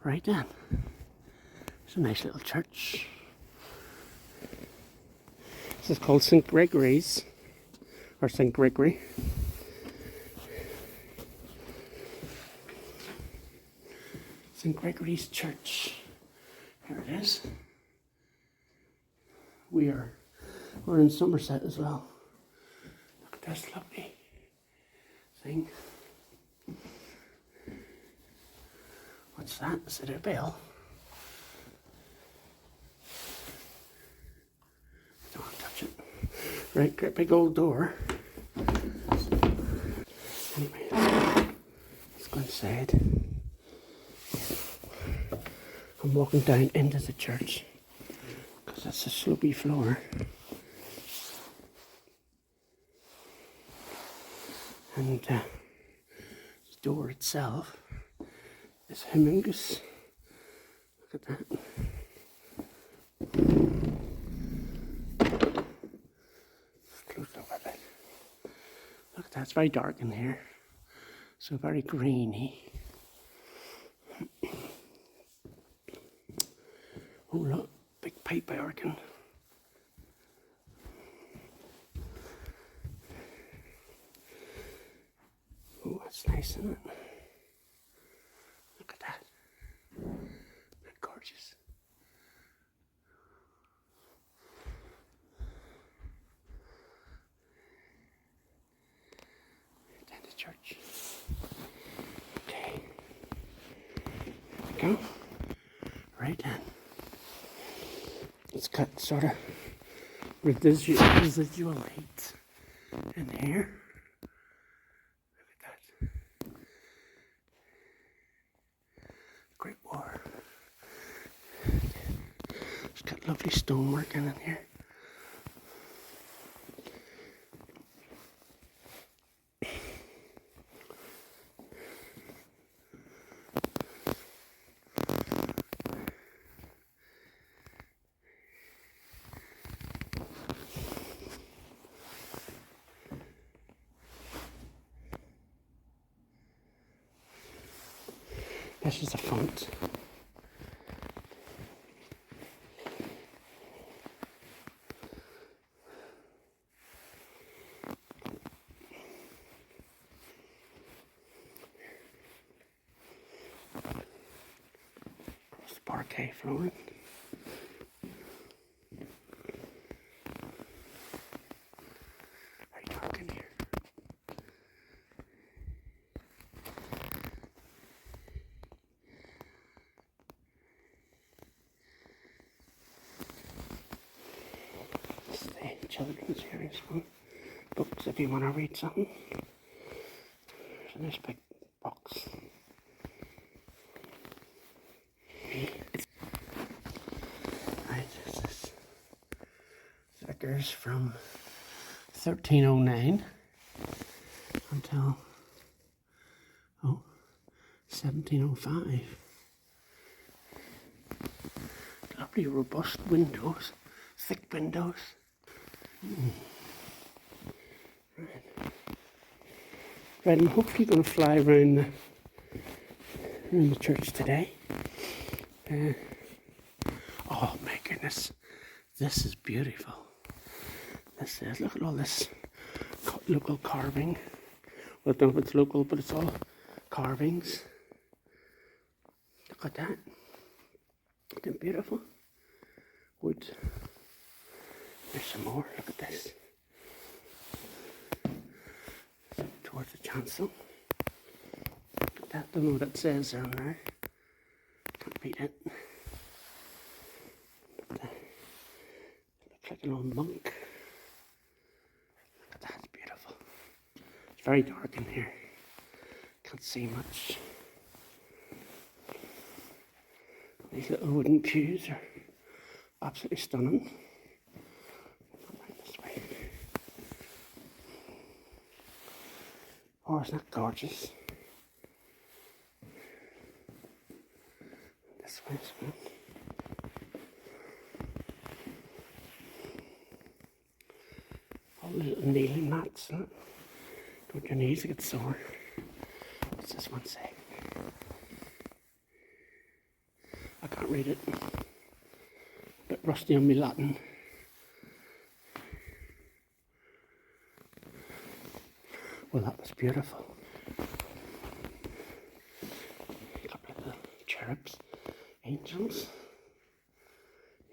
Right then. It's a nice little church. This is called St Gregory's, or St Gregory. St Gregory's Church. Here it is. We're in Somerset as well. Look at this lovely thing. What's that? Is it a bell? Don't want to touch it. Right, great big old door. Anyway, let's go inside. I'm walking down into the church because it's a slopey floor. And the door itself is humongous. Look at that. Close up a bit. Look at that, it's very dark in here. So very greeny. Oh look, big pipe organ. Oh, that's nice, isn't it? Look at that. Isn't that gorgeous? Down to church. Okay. There we go. Right then. It's got sort of residual heat in here. Look at that. Great Weare. It's got lovely stonework in here. This is a font. Across the parquet flooring. Very dark in here. Children's series one. Books if you want to read something. There's a nice big box. Right, this is vicars from 1309 until 1705. Lovely robust windows, thick windows. Right, I'm hopefully going to fly around the church today. Oh my goodness, this is beautiful. This is, look at all this local carving. Well, I don't know if it's local, but it's all carvings. Look at that. Isn't it beautiful? Wood. There's some more, look at this. Towards the chancel. Look at that, don't know what it says down there. Can't read it. But, it looks like an old monk. Look at that, it's beautiful. It's very dark in here. Can't see much. These little wooden pews are absolutely stunning. Oh, isn't that gorgeous? This way as well. All the little kneeling mats, huh? Don't your knees get sore? What's this one say? I can't read it. A bit rusty on my Latin. Well, that was beautiful. A couple of the cherubs, angels.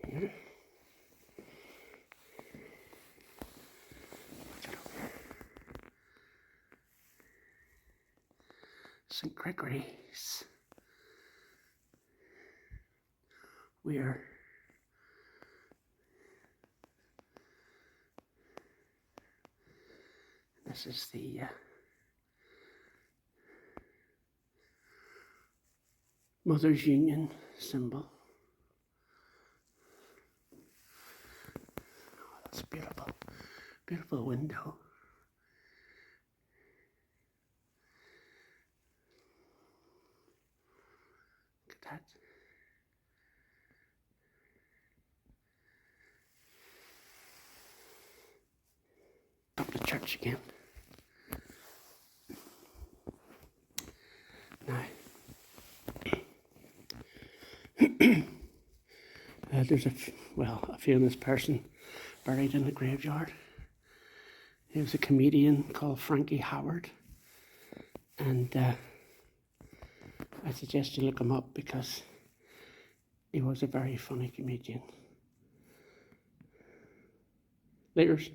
Here. St Gregory's Weare. This is the Mothers Union symbol. Oh, that's beautiful. Beautiful window. Look at that. Up the church again. Now, there's a famous person buried in the graveyard. He was a comedian called Frankie Howard, and I suggest you look him up because he was a very funny comedian. Laters.